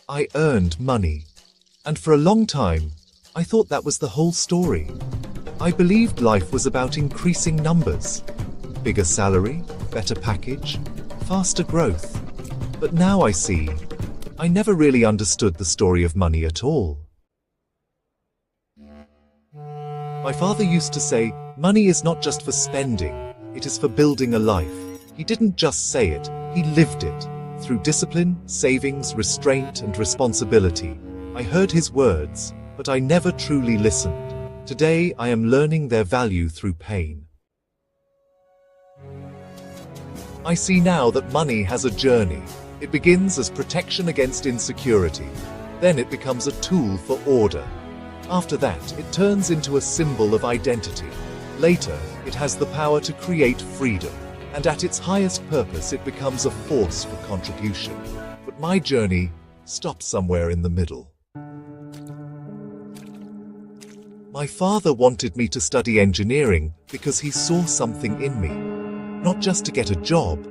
I earned money. And for a long time, I thought that was the whole story. I believed life was about increasing numbers. Bigger salary, better package, faster growth. But now I see, I never really understood the story of money at all. My father used to say, money is not just for spending, it is for building a life. He didn't just say it, he lived it. Through discipline, savings, restraint, and responsibility. I heard his words, but I never truly listened. Today, I am learning their value through pain. I see now that money has a journey. It begins as protection against insecurity. Then it becomes a tool for order. After that, it turns into a symbol of identity. Later, it has the power to create freedom. And at its highest purpose, it becomes a force for contribution. But my journey stopped somewhere in the middle. My father wanted me to study engineering because he saw something in me. Not just to get a job,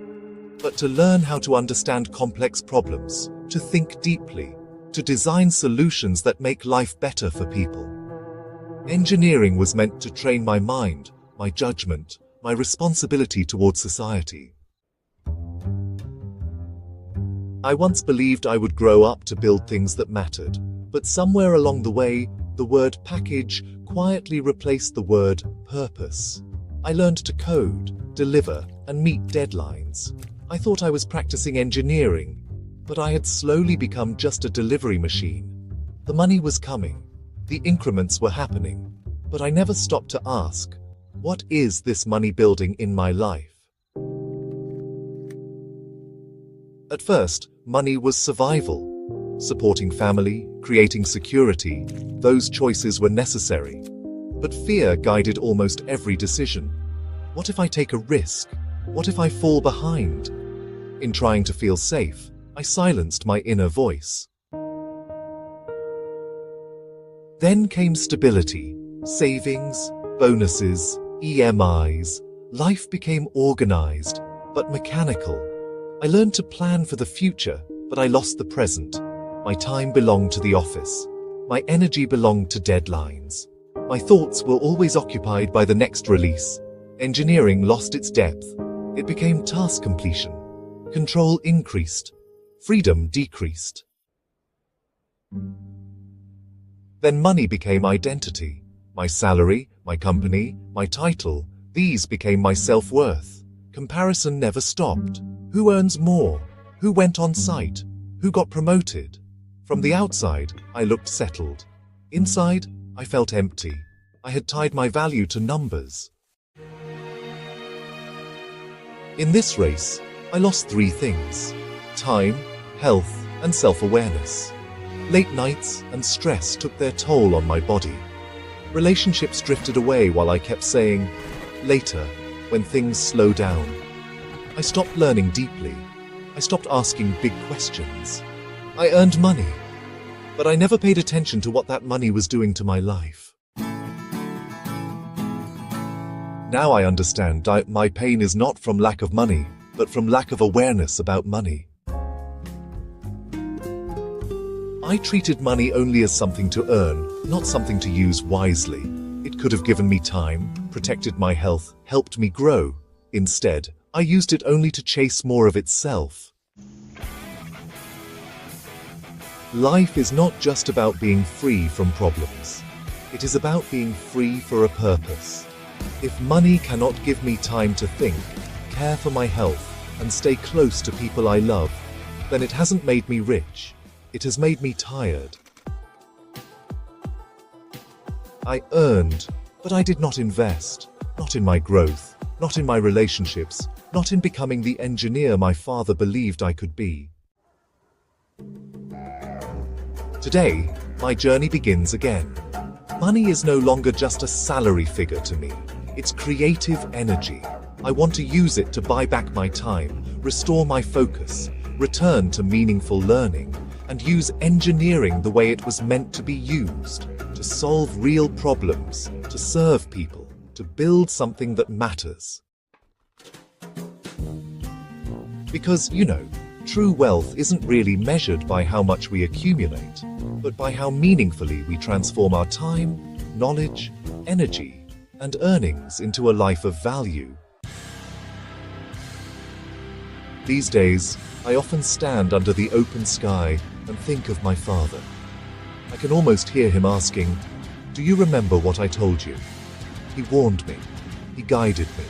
but to learn how to understand complex problems, to think deeply, to design solutions that make life better for people. Engineering was meant to train my mind, my judgment, my responsibility towards society. I once believed I would grow up to build things that mattered, but somewhere along the way, the word package quietly replaced the word purpose. I learned to code, deliver, and meet deadlines. I thought I was practicing engineering, but I had slowly become just a delivery machine. The money was coming, the increments were happening, but I never stopped to ask, what is this money building in my life? At first, money was survival. Supporting family, creating security, those choices were necessary. But fear guided almost every decision. What if I take a risk? What if I fall behind? In trying to feel safe, I silenced my inner voice. Then came stability, savings, bonuses, EMIs. Life became organized, but mechanical. I learned to plan for the future, but I lost the present. My time belonged to the office. My energy belonged to deadlines. My thoughts were always occupied by the next release. Engineering lost its depth. It became task completion. Control increased. Freedom decreased. Then money became identity. My salary, my company, my title, these became my self-worth. Comparison never stopped. Who earns more? Who went on site? Who got promoted? From the outside, I looked settled. Inside, I felt empty. I had tied my value to numbers. In this race, I lost 3 things: time, health, and self-awareness. Late nights and stress took their toll on my body. Relationships drifted away while I kept saying, later, when things slow down. I stopped learning deeply. I stopped asking big questions. I earned money, but I never paid attention to what that money was doing to my life. Now I understand my pain is not from lack of money, but from lack of awareness about money. I treated money only as something to earn, not something to use wisely. It could have given me time, protected my health, helped me grow. Instead, I used it only to chase more of itself. Life is not just about being free from problems. It is about being free for a purpose. If money cannot give me time to think, care for my health, and stay close to people I love, then it hasn't made me rich. It has made me tired. I earned, but I did not invest. Not in my growth, not in my relationships, not in becoming the engineer my father believed I could be. Today, my journey begins again. Money is no longer just a salary figure to me. It's creative energy. I want to use it to buy back my time, restore my focus, return to meaningful learning, and use engineering the way it was meant to be used, to solve real problems, to serve people, to build something that matters. Because, True wealth isn't really measured by how much we accumulate, but by how meaningfully we transform our time, knowledge, energy, and earnings into a life of value. These days, I often stand under the open sky and think of my father. I can almost hear him asking, "Do you remember what I told you?" He warned me. He guided me.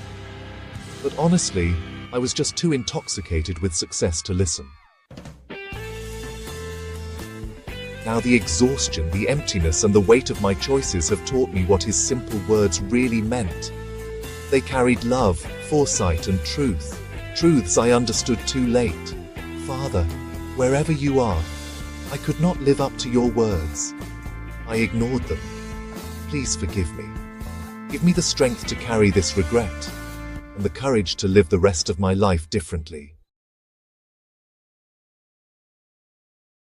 But honestly, I was just too intoxicated with success to listen. Now the exhaustion, the emptiness, and the weight of my choices have taught me what his simple words really meant. They carried love, foresight, and truth. Truths I understood too late. Father, wherever you are, I could not live up to your words. I ignored them. Please forgive me. Give me the strength to carry this regret, and the courage to live the rest of my life differently.